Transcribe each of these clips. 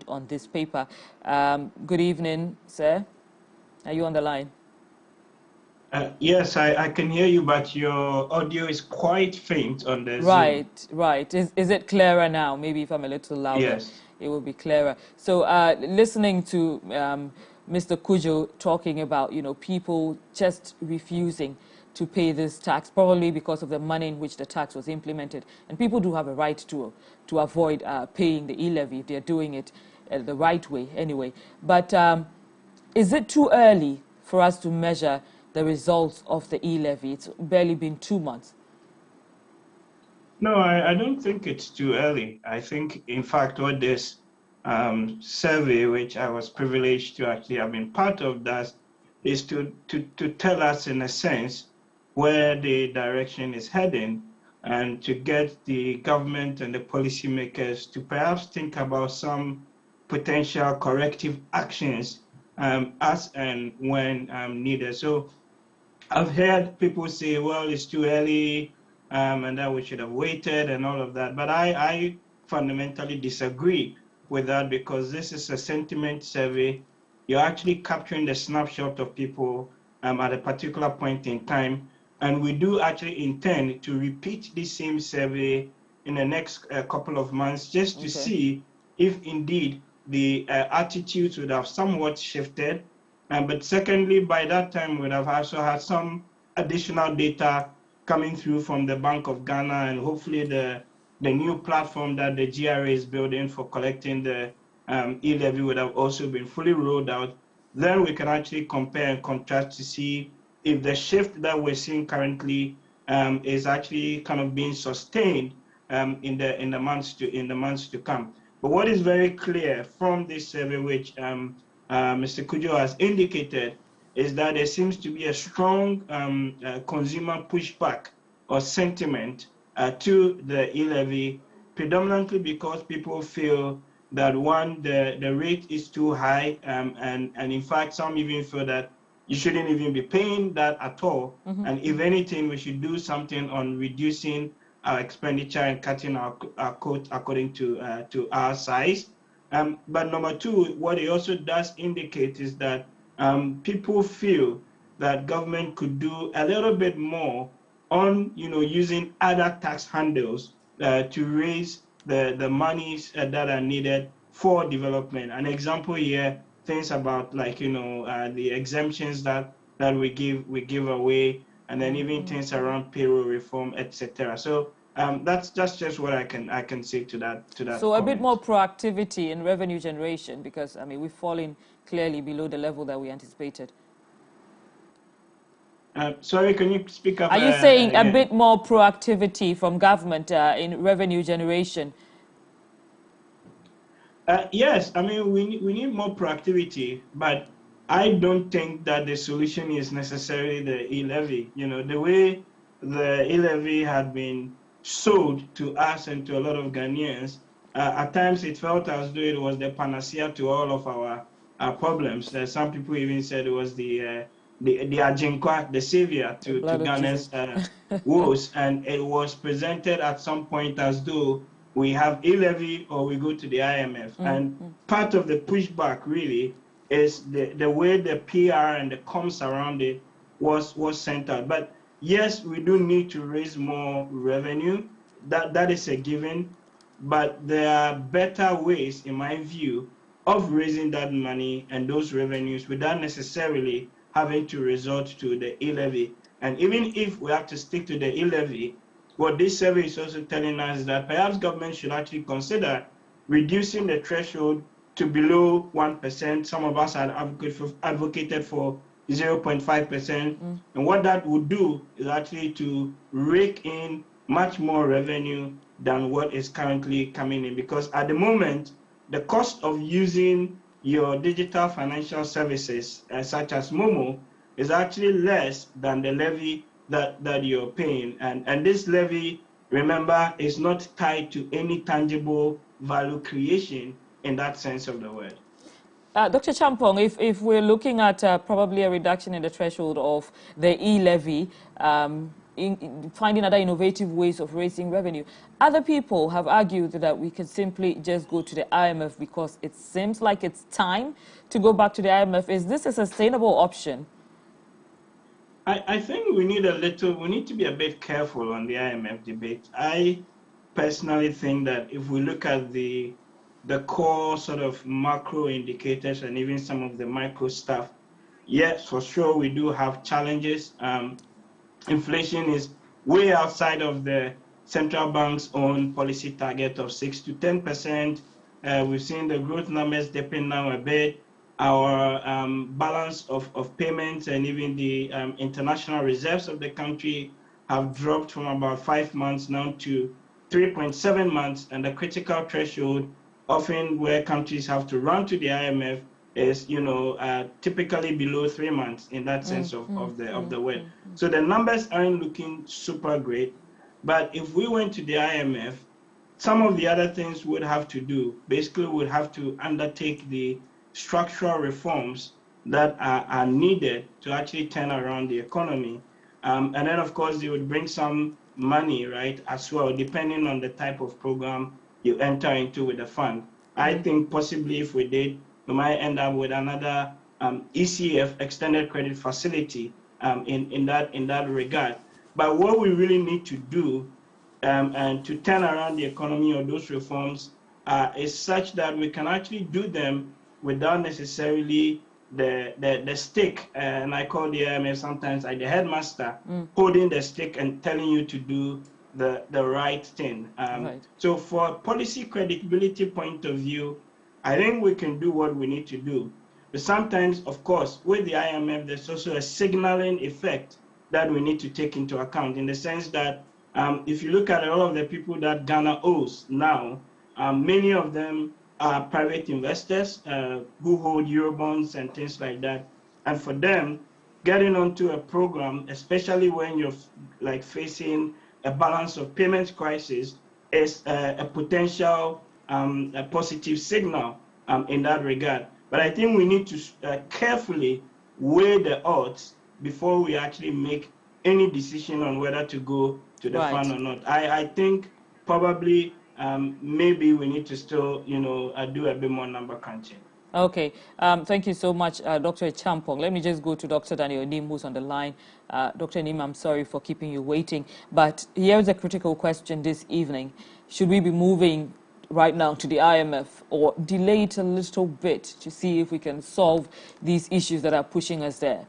on this paper. Good evening, sir. Are you on the line? Yes, I can hear you, but your audio is quite faint on the Zoom. Right. Is it clearer now? Maybe if I'm a little louder, Yes. it will be clearer. So listening to Mr. Kujo talking about, people just refusing to pay this tax, probably because of the manner in which the tax was implemented. And people do have a right to avoid paying the e-levy if they're doing it the right way anyway. But is it too early for us to measure the results of the e-levy? It's barely been 2 months. No, I don't think it's too early. I think, in fact, what this survey, which I was privileged to actually have been part of, does is to tell us, in a sense, where the direction is heading, and to get the government and the policymakers to perhaps think about some potential corrective actions as and when needed. So I've heard people say, well, it's too early, and that we should have waited and all of that. But I fundamentally disagree with that, because this is a sentiment survey. You're actually capturing the snapshot of people at a particular point in time. And we do actually intend to repeat the same survey in the next couple of months, just to see if indeed the attitudes would have somewhat shifted. But secondly, by that time, we'd have also had some additional data coming through from the Bank of Ghana, and hopefully the new platform that the GRA is building for collecting the e-levy would have also been fully rolled out. Then we can actually compare and contrast to see if the shift that we're seeing currently is actually kind of being sustained in the months to come. But what is very clear from this survey, which Mr. Kujo has indicated, is that there seems to be a strong consumer pushback or sentiment to the e-levy, predominantly because people feel that, one, the rate is too high, and in fact, some even feel that you shouldn't even be paying that at all. And if anything, we should do something on reducing our expenditure and cutting our coat according to our size. But number two, what it also does indicate is that people feel that government could do a little bit more on, using other tax handles to raise the monies that are needed for development. An example here, things about like, the exemptions that we give away, and then even things around payroll reform, etc. So that's just what I can say to that. So a bit more proactivity in revenue generation, because we've fallen clearly below the level that we anticipated. Sorry, can you speak up? Are you saying a bit more proactivity from government in revenue generation? Yes, we need more proactivity, but I don't think that the solution is necessarily the e-levy. The way the e-levy had been sold to us and to a lot of Ghanaians, at times it felt as though it was the panacea to all of our problems. Some people even said it was the Ajinkwa, the savior to Ghana's woes, and it was presented at some point as though we have e-levy or we go to the IMF. And part of the pushback really is the way the PR and the comms around it was sent out. But yes, we do need to raise more revenue. That is a given. But there are better ways, in my view, of raising that money and those revenues without necessarily having to resort to the e-levy. And even if we have to stick to the e-levy, what this survey is also telling us is that perhaps government should actually consider reducing the threshold to below 1%. Some of us have advocated for 0.5%. And what that would do is actually to rake in much more revenue than what is currently coming in. Because at the moment, the cost of using your digital financial services, such as Momo, is actually less than the levy that you're paying. And this levy, remember, is not tied to any tangible value creation in that sense of the word. Dr. Champong, if we're looking at probably a reduction in the threshold of the e-levy, finding other innovative ways of raising revenue. Other people have argued that we can simply just go to the IMF because it seems like it's time to go back to the IMF. Is this a sustainable option? I think we need to be a bit careful on the IMF debate. I personally think that if we look at the core sort of macro indicators and even some of the micro stuff, yes, for sure, we do have challenges. Inflation is way outside of the central bank's own policy target of 6 to 10%. We've seen the growth numbers dipping now a bit. Our balance of payments and even the international reserves of the country have dropped from about 5 months now to 3.7 months, and the critical threshold, often where countries have to run to the IMF, is typically below 3 months in that sense of the word. So the numbers aren't looking super great, but if we went to the IMF, some of the other things we'd have to do, basically we'd have to undertake the structural reforms that are needed to actually turn around the economy. And then, of course, they would bring some money, right, as well, depending on the type of program you enter into with the fund. I think possibly if we did, we might end up with another ECF, extended credit facility, in that regard. But what we really need to do and to turn around the economy or those reforms is such that we can actually do them without necessarily the stick, and I call the IMF sometimes like the headmaster holding the stick and telling you to do the right thing. Right. So for a policy credibility point of view, I think we can do what we need to do. But sometimes, of course, with the IMF, there's also a signaling effect that we need to take into account, in the sense that if you look at all of the people that Ghana owes now, many of them are private investors who hold Eurobonds and things like that. And for them, getting onto a program, especially when you're like facing a balance of payments crisis, is a potential a positive signal in that regard. But I think we need to carefully weigh the odds before we actually make any decision on whether to go to the fund or not. I think probably maybe we need to still, do a bit more number crunching. Okay, thank you so much, Dr. Champong. Let me just go to Dr. Daniel Nim, who's on the line. Dr. Nim, I'm sorry for keeping you waiting, but here's a critical question this evening. Should we be moving right now to the IMF or delay it a little bit to see if we can solve these issues that are pushing us there?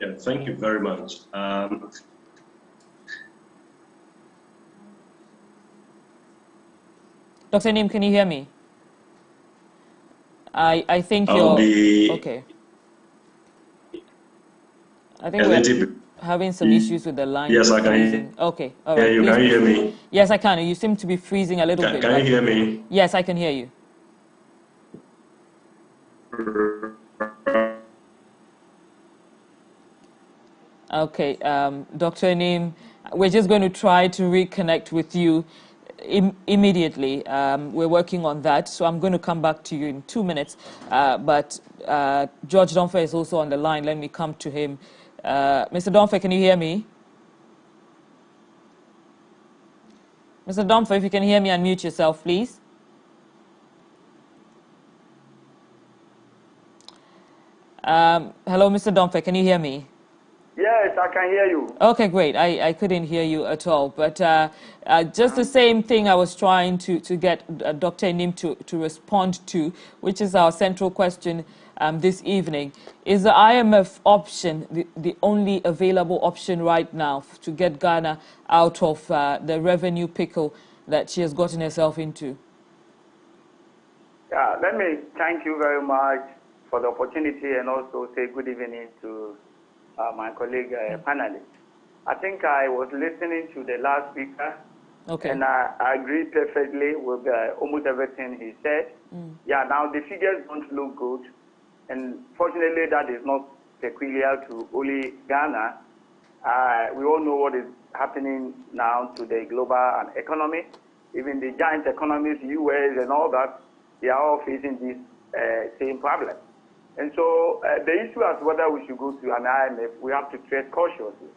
Yeah, thank you very much. Dr. Nim, can you hear me? I think you're... Okay. I think we're having some issues with the line. Yes, I can hear you. Okay, all right. Yeah, you can hear me? Yes, I can. You seem to be freezing a little bit. Can you hear me? Yes, I can hear you. Okay, Dr. Nim, we're just going to try to reconnect with you immediately. We're working on that, so I'm going to come back to you in 2 minutes. But George Domfe is also on the line. Let me come to him. Mr. Domfe, can you hear me? Mr. Domfe, if you can hear me, unmute yourself, please. Hello, Mr. Domfe, can you hear me? Yes, I can hear you. Okay, great. I couldn't hear you at all. But just the same thing I was trying to get Dr. Nim to respond to, which is our central question this evening. Is the IMF option the only available option right now to get Ghana out of the revenue pickle that she has gotten herself into? Yeah, let me thank you very much for the opportunity and also say good evening to my colleague panelist. I think I was listening to the last speaker, and I agree perfectly with almost everything he said. Yeah, now the figures don't look good, and fortunately that is not peculiar to only Ghana. We all know what is happening now to the global economy. Even the giant economies, US and all that, they are all facing this same problem. And so the issue as whether we should go to an IMF, we have to tread cautiously.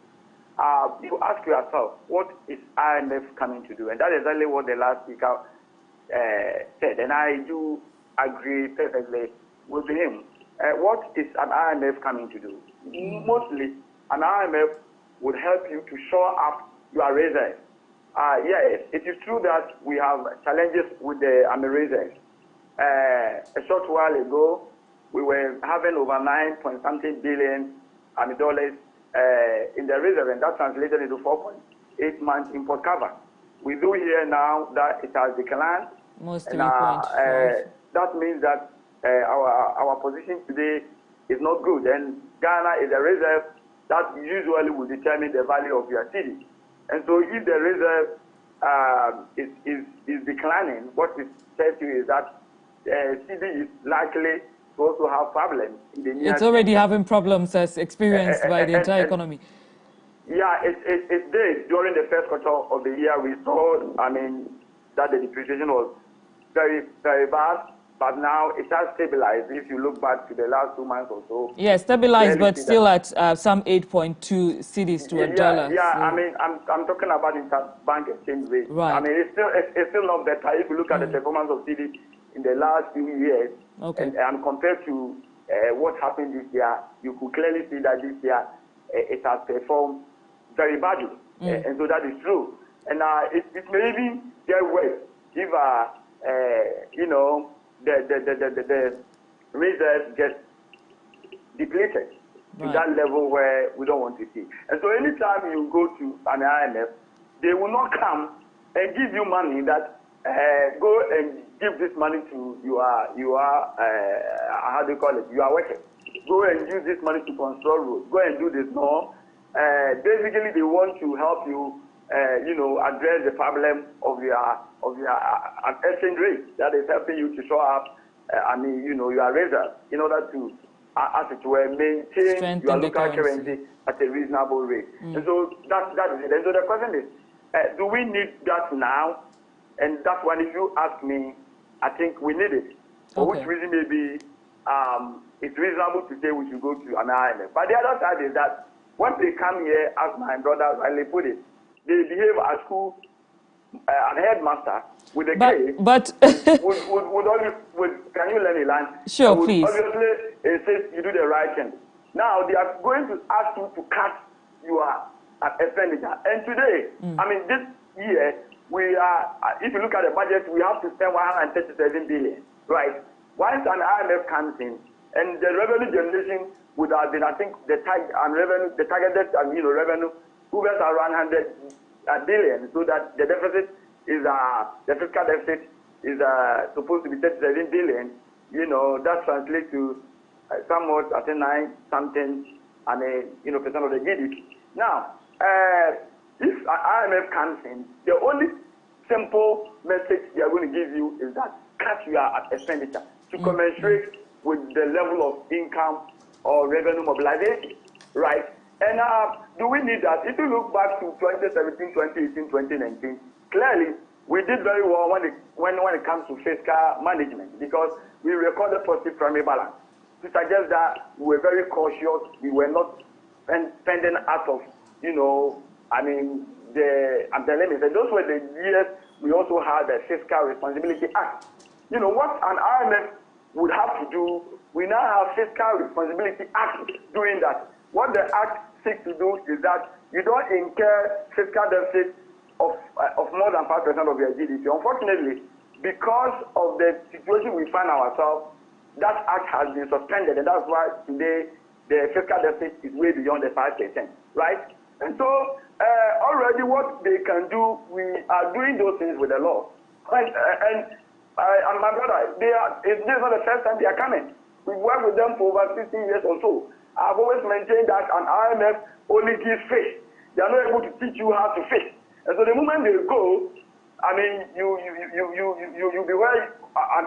You ask yourself, what is IMF coming to do? And that is exactly what the last speaker said, and I do agree perfectly with him. What is an IMF coming to do? Mostly, an IMF would help you to shore up your reserves. Yes, it is true that we have challenges with the reserves. A short while ago, we were having over 9-point-something billion dollars in the reserve, and that translated into 4.8 months import cover. We do hear now that it has declined. Most 3.5. That means that our position today is not good, and Ghana is a reserve that usually will determine the value of your city. And so if the reserve is declining, what it says to you is that city is likely to also have problems in the near It's already future. having problems as experienced by the entire economy. Yeah, it did. During the first quarter of the year, we saw, that the depreciation was very, very bad. But now it has stabilized. If you look back to the last 2 months or so. Yeah, stabilized, but still at some 8.2 cedis to a dollar. Yeah, so. I'm talking about interbank exchange rate. Right. It's still not better. If you look at the performance of cedi in the last few years, okay. and compared to what happened this year, you could clearly see that this year it has performed very badly. And so that is true. And it may even get worse if the reserves get depleted to that level where we don't want to see. And so anytime you go to an IMF, they will not come and give you money that go and give this money to your how do you call it? Your workers. Go and use this money to construct roads. Go and do this. No. Basically, they want to help you, address the problem of your exchange rate that is helping you to show up, your reserve in order to, as it were, maintain strengthen your local currency at a reasonable rate. And so that is it. And so the question is, do we need that now? And that one, if you ask me, I think we need it. For which reason maybe it's reasonable to say we should go to an IMF. But the other side is that when they come here, as my brother rightly put it, they behave as school an headmaster with a K. But can you let me land? Sure, please. Obviously, it says you do the right thing. Now they are going to ask you to cut your expenditure. And today, this year, we are. If you look at the budget, we have to spend 137 billion, right? Once an IMF comes in, and the revenue generation would have been, I think, the targeted revenue hovers around 100 billion, so that the deficit is the fiscal deficit is supposed to be 37 billion. That translates to somewhat, I think, 9 something percent of the GDP. Now, if IMF comes in, the only simple message they are going to give you is that cut your expenditure to commensurate with the level of income or revenue mobilization, right? And do we need that? If you look back to 2017, 2018, 2019, clearly we did very well when it comes to fiscal management because we recorded positive primary balance. To suggest that we were very cautious, we were not spending out of, the limits. And those were the years we also had the Fiscal Responsibility Act. What an IMF would have to do, we now have Fiscal Responsibility Act doing that. What the Act seeks to do is that you don't incur fiscal deficit of more than 5% of your GDP. Unfortunately, because of the situation we find ourselves, that Act has been suspended, and that's why today the fiscal deficit is way beyond the 5%, right? And so already what they can do, we are doing those things with the law. And my brother, this is not the first time they are coming. We've worked with them for over 15 years or so. I've always maintained that an IMF only gives fish. They are not able to teach you how to fish. And so the moment they go, you be where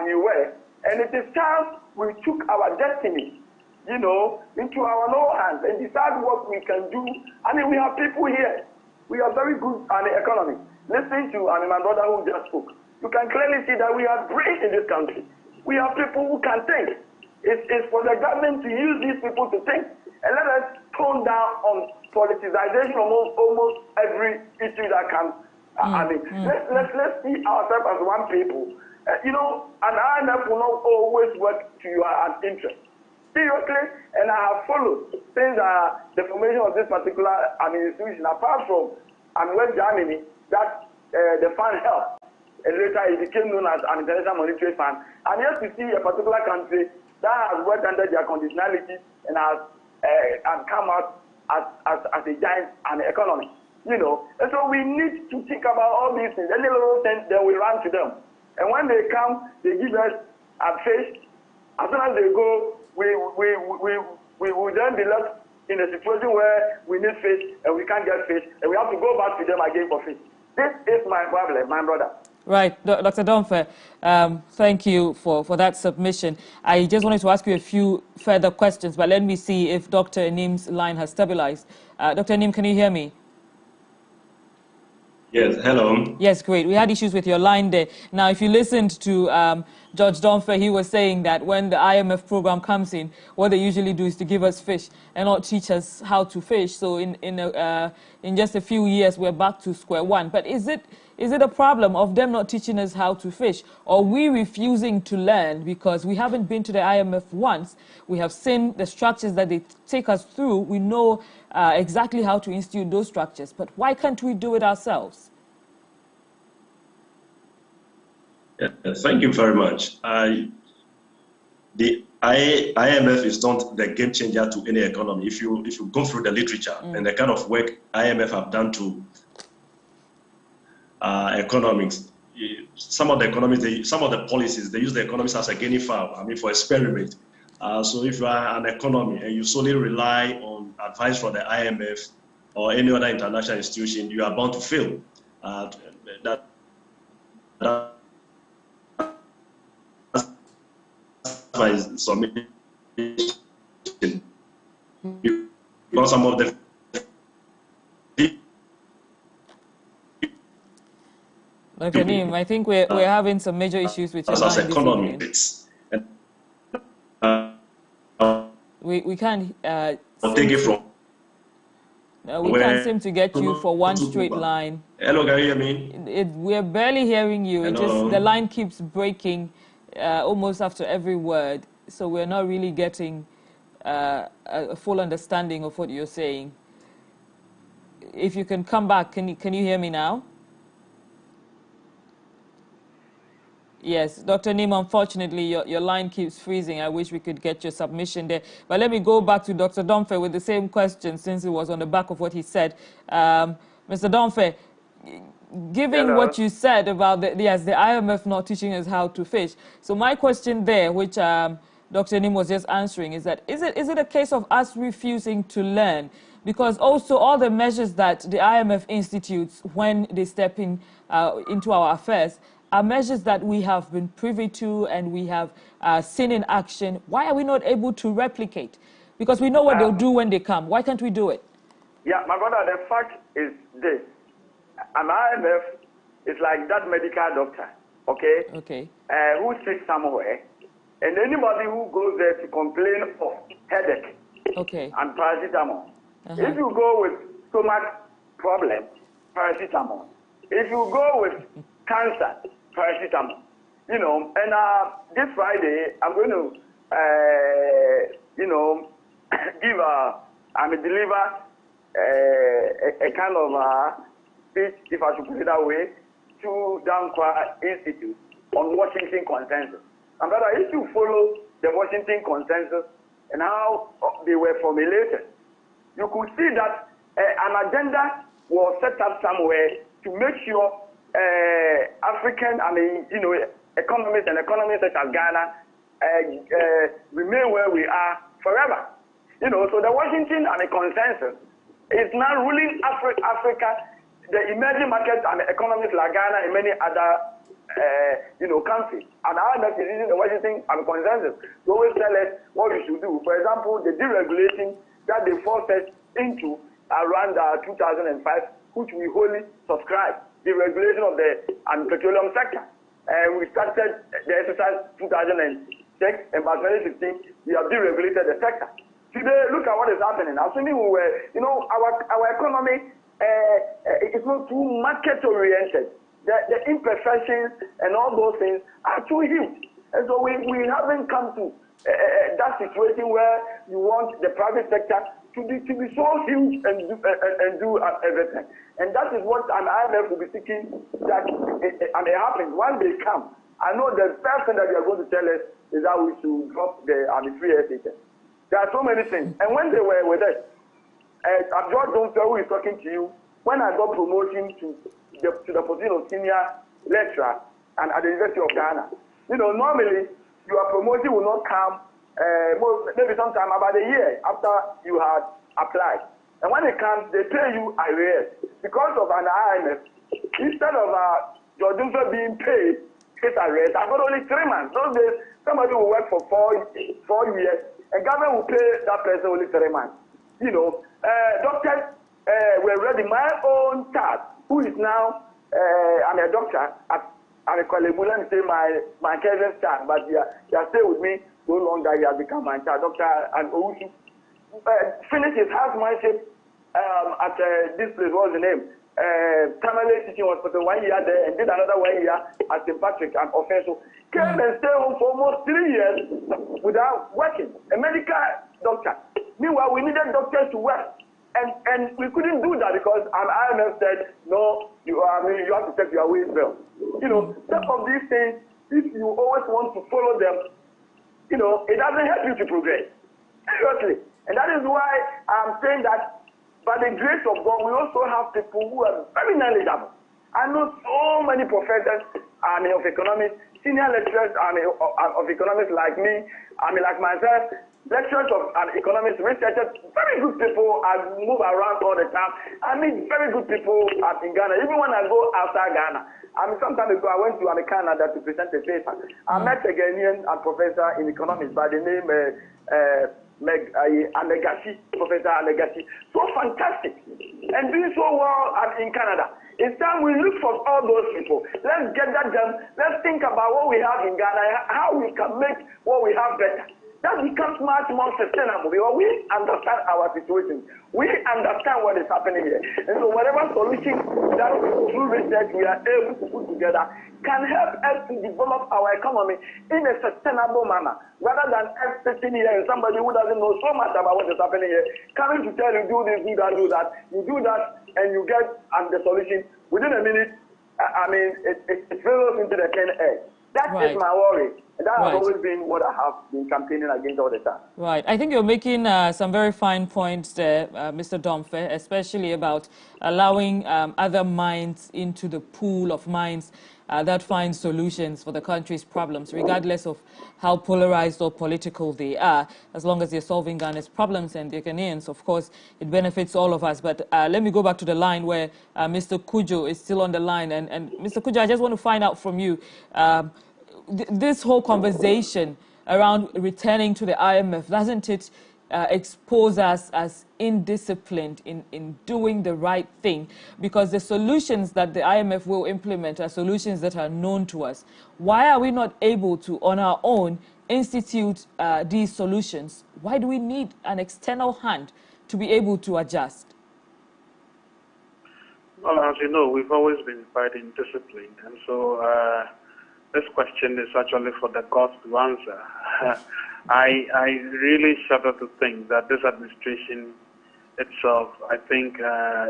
you were. And it is time we took our destiny, into our own hands and decide what we can do. We have people here. We are very good at the economy. Listen to my brother who just spoke. You can clearly see that we are great in this country. We have people who can think. It's for the government to use these people to think and let us tone down on politicization of almost every issue that comes. Let's see ourselves as one people. You know, an IMF will not always work to your interest. Seriously, and I have followed since the formation of this particular institution, apart from West Germany, that the fund helped. And later it became known as an International Monetary Fund. And yet to see a particular country that has worked under their conditionality and has come out as a giant economy. You know, and so we need to think about all these things. Any little thing, then we run to them. And when they come, they give us a fish. As soon as they go, we will then be left in a situation where we need fish and we can't get fish, and we have to go back to them again for fish. This is my problem, my brother. Right, Dr. Domfe, thank you for that submission. I just wanted to ask you a few further questions, but let me see if Dr. Anim's line has stabilized. Dr. Anim, can you hear me? Yes, hello. Yes, great. We had issues with your line there. Now, if you listened to George Domfe, he was saying that when the IMF program comes in, what they usually do is to give us fish and not teach us how to fish. So in just a few years, we're back to square one. But is it a problem of them not teaching us how to fish, or we refusing to learn because we haven't been to the IMF once? We have seen the structures that they take us through. We know exactly how to institute those structures. But why can't we do it ourselves? Yeah, thank you very much. The IMF is not the game changer to any economy. If you go through the literature and the kind of work IMF have done to economics, some of the policies, they use the economics as a guinea fowl, for experiment. So if you are an economy and you solely rely on advice from the IMF or any other international institution, you are bound to fail. My submission, because some of the Dr. Nim, I think we're having some major issues with your line this evening. We can't take it from. We can't seem to get you for one straight line. Hello, can you hear me? We're barely hearing you. It just the line keeps breaking almost after every word, so we're not really getting a full understanding of what you're saying. If you can come back, can you hear me now? Yes, Dr. Nim, unfortunately, your line keeps freezing. I wish we could get your submission there. But let me go back to Dr. Domfe with the same question, since it was on the back of what he said. Mr. Domfe, given what you said about the IMF not teaching us how to fish, so my question there, which Dr. Nim was just answering, is that is it a case of us refusing to learn? Because also all the measures that the IMF institutes when they step in into our affairs are measures that we have been privy to and we have seen in action. Why are we not able to replicate? Because we know what they'll do when they come. Why can't we do it? Yeah, my brother, the fact is this. An IMF is like that medical doctor, okay? Who sits somewhere, and anybody who goes there to complain of headache and paracetamol. If you go with stomach problem, paracetamol. If you go with cancer, paracetamol. You know, and this Friday, I'm going to, deliver a kind of speech, if I should put it that way, to Dankwa Institute on Washington Consensus. And brother, if you follow the Washington Consensus and how they were formulated, you could see that an agenda was set up somewhere to make sure African, economies and economies such as Ghana remain where we are forever. You know, so the Washington and the Consensus is now ruling Africa, the emerging markets and economies like Ghana and many other countries. And IMF is using the Washington and Consensus to always tell us what we should do. For example, the deregulating that they forced us into around 2005, which we wholly subscribe, the regulation of the petroleum sector. We started the exercise 2006, 2006 and by 2016, we have deregulated the sector. Today, look at what is happening. Assuming we were, our economy is not too market-oriented. The imperfections and all those things are too huge. And so we haven't come to that situation where you want the private sector to be so huge and do everything. And that is what an IMF will be seeking that and it happens. Once they come, I know the first thing that they are going to tell us is that we should drop the free SHS. There are so many things. And when they were with us, I'm George Donfer who is talking to you, when I got promotion to the position of senior lecturer and at the University of Ghana, normally your promotion will not come maybe sometime about a year after you had applied. And when it comes, they pay you arrears. Because of an IMF, instead of George Donfer being paid his arrears, I got only 3 months. Those days, somebody will work for 4 years, and government will pay that person only 3 months. Doctors were ready. My own child, who is now I'm a doctor at Kwalebula, and say my cousin's child, but he has stayed with me so long that he has become my child. Doctor and Owusu finished his housemanship at this place. What was the name? Tamale Teaching Hospital 1 year there, and did another 1 year at St. Patrick and Offenso. Came and stayed home for almost 3 years without working. A medical doctor. Meanwhile, we needed doctors to work. And we couldn't do that because an IMF said, no, you have to take your wage bill. Some of these things, if you always want to follow them, it doesn't help you to progress. Seriously. And that is why I'm saying that by the grace of God, we also have people who are very knowledgeable. I know so many professors of economics, senior lecturers of economics like me, like myself, lecturers of economics, researchers, very good people. I move around all the time. I meet very good people in Ghana. Even when I go outside Ghana, some time ago I went to Canada to present a paper. I met a Ghanaian professor in economics by the name Anegasi, Professor Anegasi. So fantastic and doing so well in Canada. It's time we look for all those people. Let's gather them. Let's think about what we have in Ghana, how we can make what we have better. That becomes much more sustainable because we understand our situation. We understand what is happening here. And so whatever solution that through research we are able to put together can help us to develop our economy in a sustainable manner. Rather than us sitting here and somebody who doesn't know so much about what is happening here, coming to tell you do this, do that, do that. You do that and you get the solution. Within a minute, it falls into the clean air. That is my worry. And that has always been what I have been campaigning against all the time. Right. I think you're making some very fine points there, Mr. Donfer, especially about allowing other minds into the pool of minds that find solutions for the country's problems, regardless of how polarized or political they are. As long as they're solving Ghana's problems and the Ghanaians, of course, it benefits all of us. But let me go back to the line where Mr. Cudjoe is still on the line. And Mr. Cudjoe, I just want to find out from you, this whole conversation around returning to the IMF, doesn't it expose us as indisciplined in doing the right thing? Because the solutions that the IMF will implement are solutions that are known to us. Why are we not able to, on our own, institute these solutions? Why do we need an external hand to be able to adjust? Well, as you know, we've always been quite indisciplined, and so this question is actually for the gods to answer. I really shudder to think that this administration itself, I think,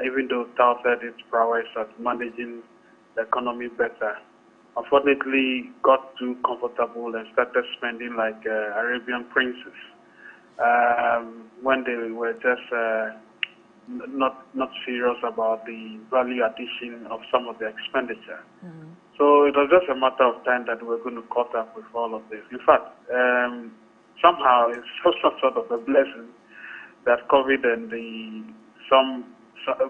even though touted its prowess at managing the economy better, unfortunately got too comfortable and started spending like Arabian princes when they were just not serious about the value addition of some of the expenditure. Mm-hmm. So it was just a matter of time that we're going to caught up with all of this. In fact, somehow it's some sort of a blessing that COVID and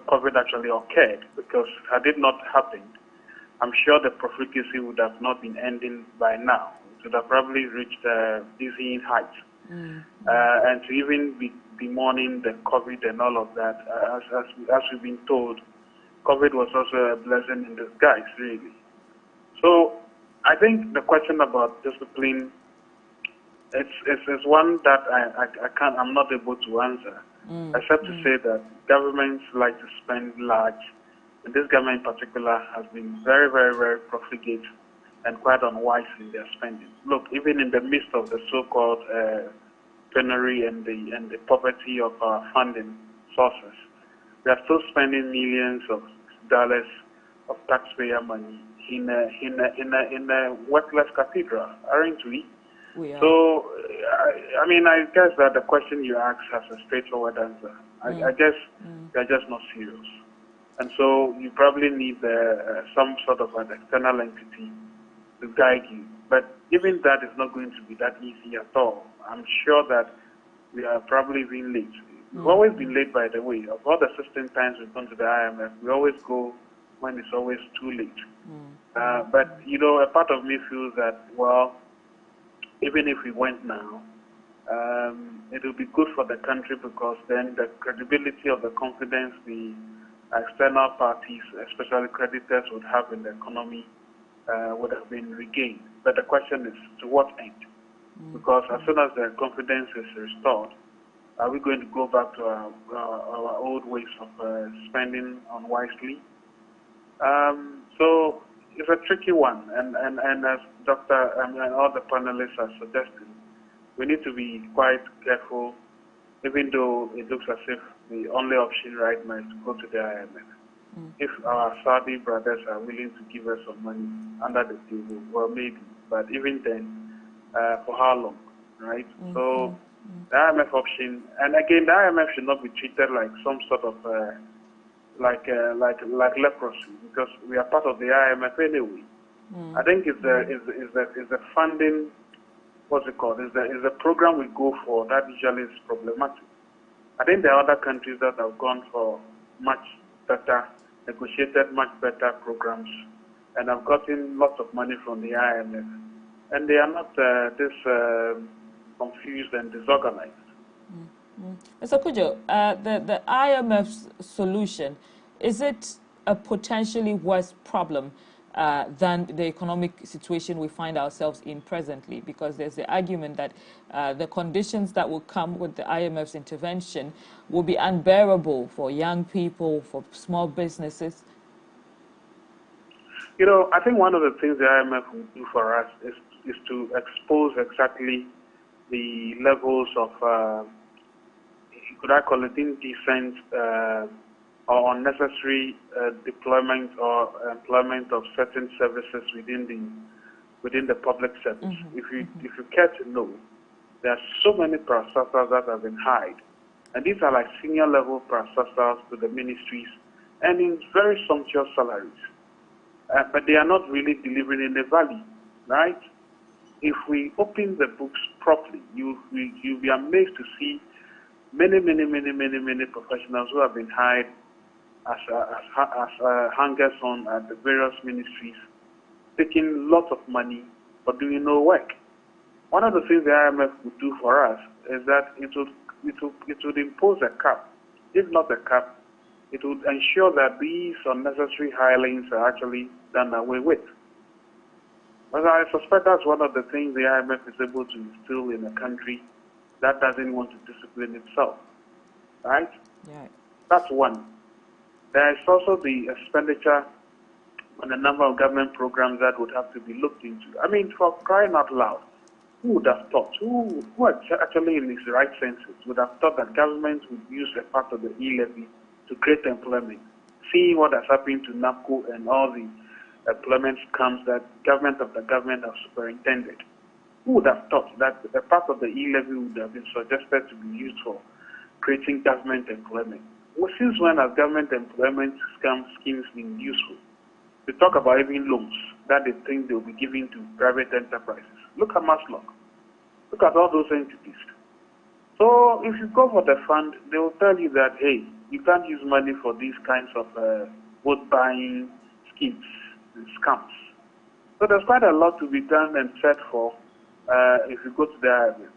COVID actually occurred, because had it not happened, I'm sure the profligacy would have not been ending by now. It would have probably reached dizzying heights. Mm. And to even be bemoaning the COVID and all of that, as we've been told, COVID was also a blessing in disguise, really. So I think the question about discipline It's one that I'm not able to answer, except to say that governments like to spend large, and this government in particular has been very, very, very profligate and quite unwise in their spending. Look, even in the midst of the so-called penury and the poverty of our funding sources, we are still spending millions of dollars of taxpayer money in a worthless cathedral, aren't we? We are. So, I mean, I guess that the question you ask has a straightforward answer. I guess they're just not serious. And so you probably need some sort of an external entity to guide you. But even that is not going to be that easy at all. I'm sure that we are probably being late. We've always been late, by the way. Of all the 16 times we've gone to the IMF, we always go when it's always too late. But, you know, a part of me feels that, well, even if we went now, it will be good for the country because then the credibility of the confidence the external parties, especially creditors, would have in the economy would have been regained. But the question is, to what end? Because as soon as the confidence is restored, are we going to go back to our old ways of spending unwisely? So it's a tricky one, and as Dr. and all the panelists are suggesting, we need to be quite careful, even though it looks as if the only option right now is to go to the IMF. If our Saudi brothers are willing to give us some money under the table, well, maybe, but even then, for how long, right? So the IMF option, and again, the IMF should not be treated like some sort of like leprosy, because we are part of the IMF anyway. I think it's the funding, what's it called? Is the program we go for that usually is problematic. I think there are other countries that have gone for much better, negotiated much better programs, and have gotten lots of money from the IMF, and they are not this confused and disorganized. Mr. Kujo, the IMF's solution, is it a potentially worse problem than the economic situation we find ourselves in presently? Because there's the argument that the conditions that will come with the IMF's intervention will be unbearable for young people, for small businesses. You know, I think one of the things the IMF will do for us is to expose exactly the levels of, could I call it indecent or unnecessary deployment or employment of certain services within the public service. If you care to know, there are so many parastatals that have been hired, and these are like senior level parastatals to the ministries, and in very sumptuous salaries, but they are not really delivering any value, right? If we open the books properly, you'll be amazed to see many professionals who have been hired as hangers on at the various ministries, taking lots of money but doing no work. One of the things the IMF would do for us is that it would impose a cap. If not a cap, it would ensure that these unnecessary hirings are actually done away with. But I suspect that's one of the things the IMF is able to instill in a country that doesn't want to discipline itself, right? Yeah. That's one. There is also the expenditure on a number of government programs that would have to be looked into. I mean, for crying out loud, who would have thought, who actually in his right senses would have thought that government would use a part of the e-levy to create employment, seeing what has happened to NAPCO and all the employment scams that government of the government have superintended. Who would have thought that a part of the e-levy would have been suggested to be used for creating government employment? Well, since when has government employment scam schemes been useful? We talk about even loans that they think they will be giving to private enterprises. Look at Maslow. Look at all those entities. So if you go for the fund, they will tell you that, hey, you can't use money for these kinds of vote buying schemes and scams. So there's quite a lot to be done and said for if you go to the IMF.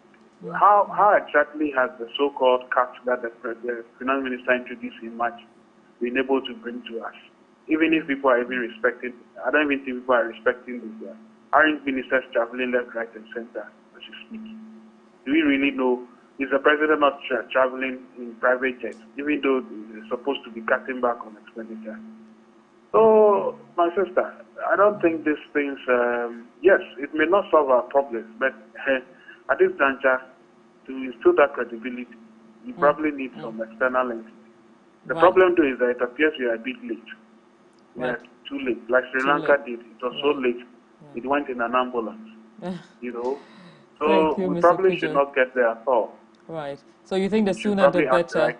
How exactly has the so-called cut that the finance minister introduced in March been able to bring to us? Even if people are even respecting, I don't even think people are respecting this. Aren't ministers traveling left, right, and center as you speak? Do we really know? Is the president not traveling in private jets, even though he's supposed to be cutting back on expenditure? So, my sister, I don't think these things, yes, it may not solve our problems, but at this juncture, to instill that credibility, you probably need some external entity. The problem, though, is that it appears we are a bit late. We are too late. Like Sri Lanka did, it was so late, it went in an ambulance, you know. So we probably should not get there at all. Right. So you think the sooner the better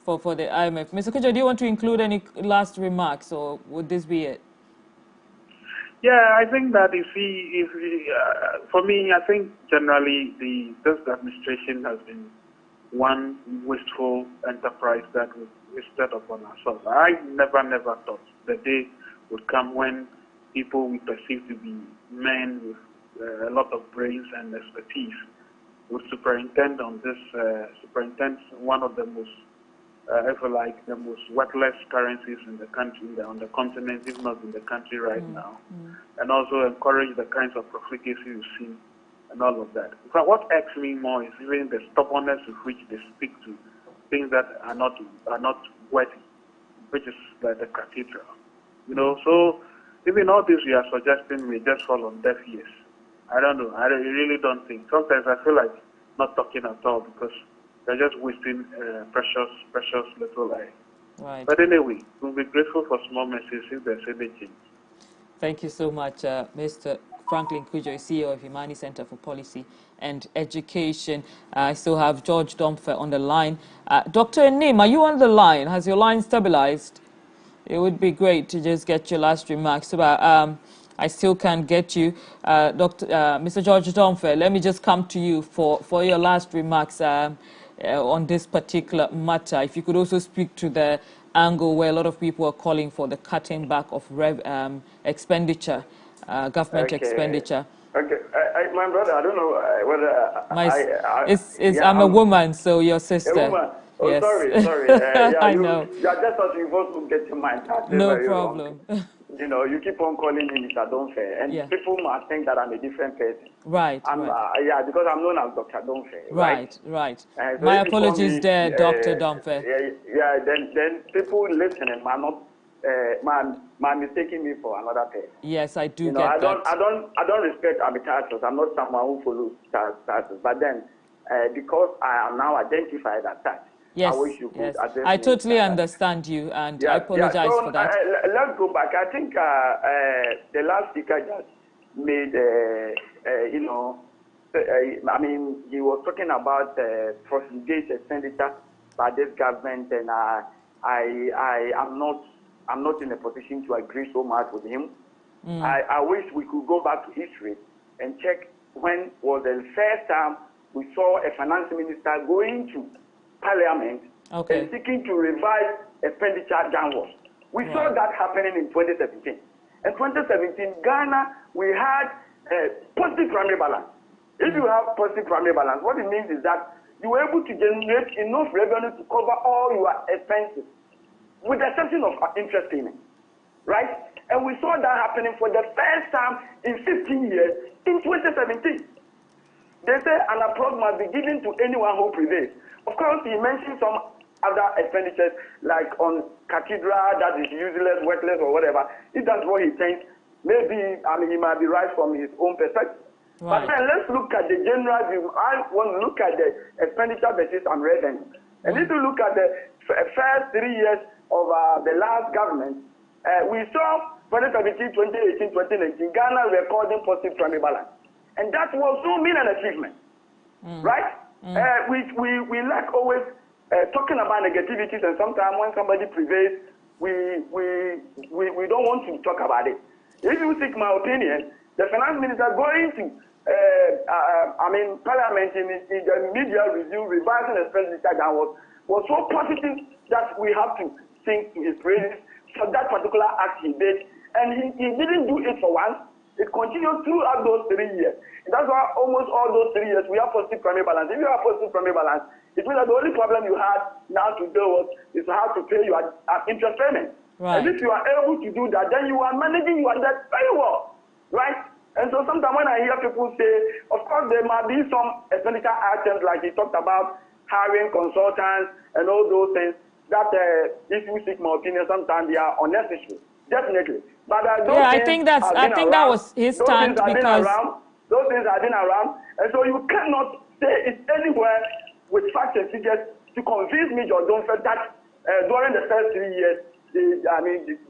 for the IMF. Mr. Kujo, do you want to include any last remarks, or would this be it? Yeah, I think that for me, I think generally this administration has been one wasteful enterprise that was wasted upon ourselves. I never thought the day would come when people we perceive to be men with a lot of brains and expertise would superintend on this, superintend one of the most, if you like, the most worthless currencies in the country, on the continent, if not in the country right now, and also encourage the kinds of profligacy you've seen and all of that. In fact, what irks me more is even the stubbornness with which they speak to things that are not worthy, which is like the cathedral. You know, so even all this we are suggesting may just fall on deaf ears. I don't know. I really don't think. Sometimes I feel like not talking at all because they're just wasting precious little air. Right. But anyway, we'll be grateful for small messages if there's any change. Thank you so much, Mr. Franklin Kujo, CEO of Imani Center for Policy and Education. I still have George Domfer on the line. Dr. Enim, are you on the line? Has your line stabilized? It would be great to just get your last remarks. But I still can't get you. Mr. George Domfer, let me just come to you for your last remarks on this particular matter. If you could also speak to the angle where a lot of people are calling for the cutting back of expenditure, government expenditure. Okay, my brother, I don't know whether I'm a woman, so your sister. A woman. Oh, yes. sorry. I know. You are just as supposed to get your mind. No problem. You know, you keep on calling me Mr. Donfair, and people might think that I'm a different person. Right. Because I'm known as Dr. Donfair. Right. So my apologies there, Dr. Donfair. Then people listening might mistaking me for another person. Yes, I do get that. I don't respect titles. I'm not someone who follows titles. But then, because I am now identified as such, yes, I wish you could address I totally understand you, and I apologize for that. Let's go back. I think the last speaker just made, he was talking about profligate expenditure by this government, and I'm not in a position to agree so much with him. I wish we could go back to history and check when was the first time we saw a finance minister going to Parliament and seeking to revise expenditure downwards. We saw that happening in 2017. In 2017, Ghana, we had a positive primary balance. If you have positive primary balance, what it means is that you were able to generate enough revenue to cover all your expenses, with the exception of interest payments, right? And we saw that happening for the first time in 15 years in 2017. They say an applause must be given to anyone who prevails. Of course, he mentioned some other expenditures, like on cathedral that is useless, worthless, or whatever. If that's what he thinks, maybe, he might be right from his own perspective. Right. But then let's look at the general view. I want to look at the expenditure basis and revenue. And if you look at the first 3 years of the last government, we saw 2017, 2018, 2019, Ghana recording positive primary balance. And that was so mean an achievement, right? We like always talking about negativities, and sometimes when somebody prevails, we don't want to talk about it. If you seek my opinion, the finance minister going to Parliament in the media review revising expenditure downwards was so positive that we have to sing his praises for that particular act he did, and he didn't do it for once. It continued throughout those 3 years. And that's why almost all those 3 years we have positive primary balance. If you have positive primary balance, it means that the only problem you had now to deal with is how to pay your interest payment. Right. And if you are able to do that, then you are managing your debt very well, right? And so sometimes when I hear people say, of course, there might be some expenditure items like he talked about hiring consultants and all those things that if you seek my opinion, sometimes they are unnecessary. Definitely. But I think that was his stand because those things have been around. And so you cannot say it anywhere with facts and figures to convince me, George Dunford, that during the first 3 years,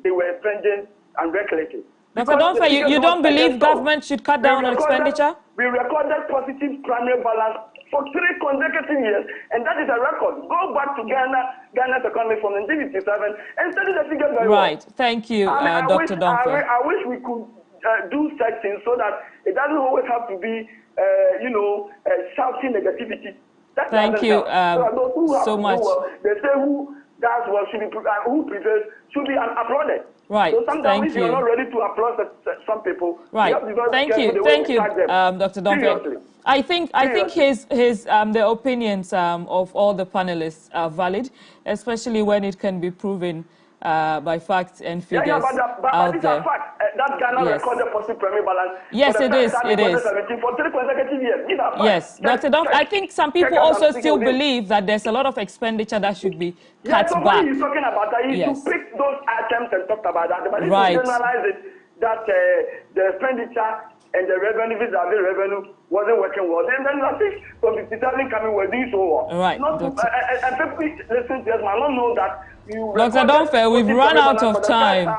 they were spending recklessly. Dr. Dunford, you don't believe government should cut down on expenditure? We recorded positive primary balance for 3 consecutive years, and that is a record. Go back to Ghana's economy from 1957 and study the figures very well. Right. Thank you, Dr. Dunford. I wish we could do such things so that it doesn't always have to be, shouting negativity. Thank you so much. They say who does what should be, who prevails should be applauded. Right. So sometimes if you're not ready to applaud some people, right. Thank you, Dr. Dunford. I think the opinions of all the panelists are valid, especially when it can be proven by facts and figures out there. That Ghana recorded positive primary balance. Yes, it is. It is. For 3 consecutive years. Yes, Dr. Dunford. I think some people also still believe that there's a lot of expenditure that should be cut back. What he's talking about that he to pick those items and talk about that. But if you generalize it, that the expenditure and the revenue, vis-a-vis revenue, wasn't working well. Then I think from 57 coming, we're doing so well. Right. And people listen to us might not know that you. Dr. Dunford, we've run out of time.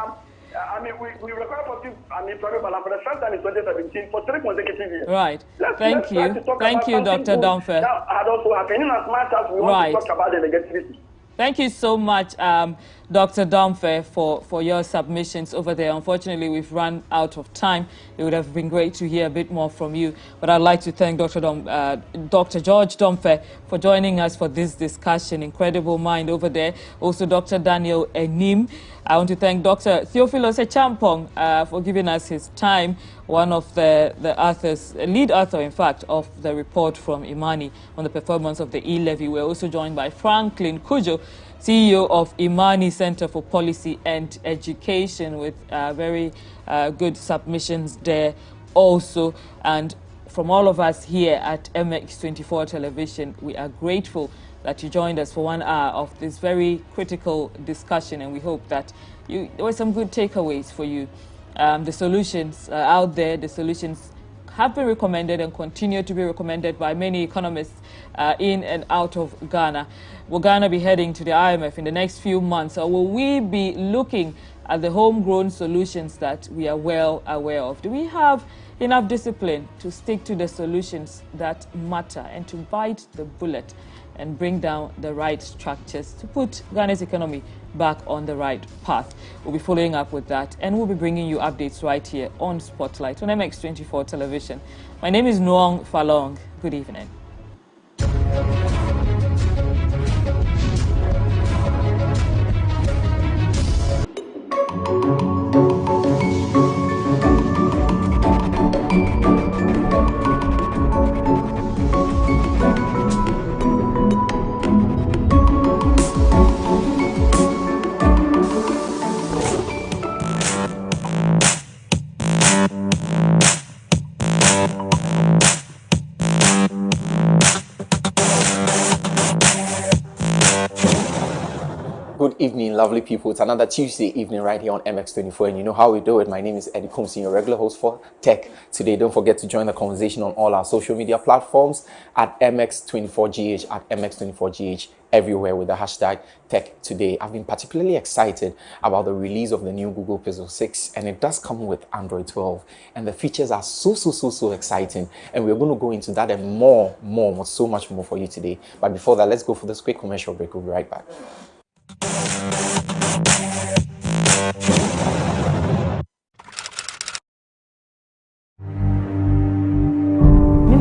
We recorded private balance for the first time in 2017 for 3 consecutive years. Right. Thank you. Thank you, Dr. Dunford. That had also happened in as much as we want to talk about the negativity. Thank you so much, Dr. Dunford, for your submissions over there. Unfortunately, we've run out of time. It would have been great to hear a bit more from you. But I'd like to thank Dr. George Dunford for joining us for this discussion. Incredible mind over there. Also, Dr. Daniel Enim. I want to thank Dr. Theophilus Echampong for giving us his time, one of the authors, lead author, in fact, of the report from Imani on the performance of the e-levy. We're also joined by Franklin Kujo, CEO of Imani Center for Policy and Education, with very good submissions there also. And from all of us here at MX24 Television, we are grateful that you joined us for 1 hour of this very critical discussion, and we hope that there were some good takeaways for you. The solutions are out there. The solutions have been recommended and continue to be recommended by many economists in and out of Ghana. Will Ghana be heading to the IMF in the next few months, or will we be looking at the homegrown solutions that we are well aware of? Do we have enough discipline to stick to the solutions that matter and to bite the bullet and bring down the right structures to put Ghana's economy back on the right path? We'll be following up with that, and we'll be bringing you updates right here on Spotlight on MX24 Television. My name is Nuong Falong. Good evening. Good evening, lovely people. It's another Tuesday evening right here on MX24, and you know how we do it. My name is Eddie Combs, your regular host for Tech Today. Don't forget to join the conversation on all our social media platforms at MX24GH, at MX24GH, everywhere with the hashtag Tech Today. I've been particularly excited about the release of the new Google Pixel 6, and it does come with Android 12, and the features are so exciting, and we're going to go into that and more, so much more for you today. But before that, let's go for this quick commercial break. We'll be right back.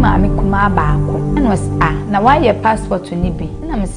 Maame kuma baako na why your passport ni bi na me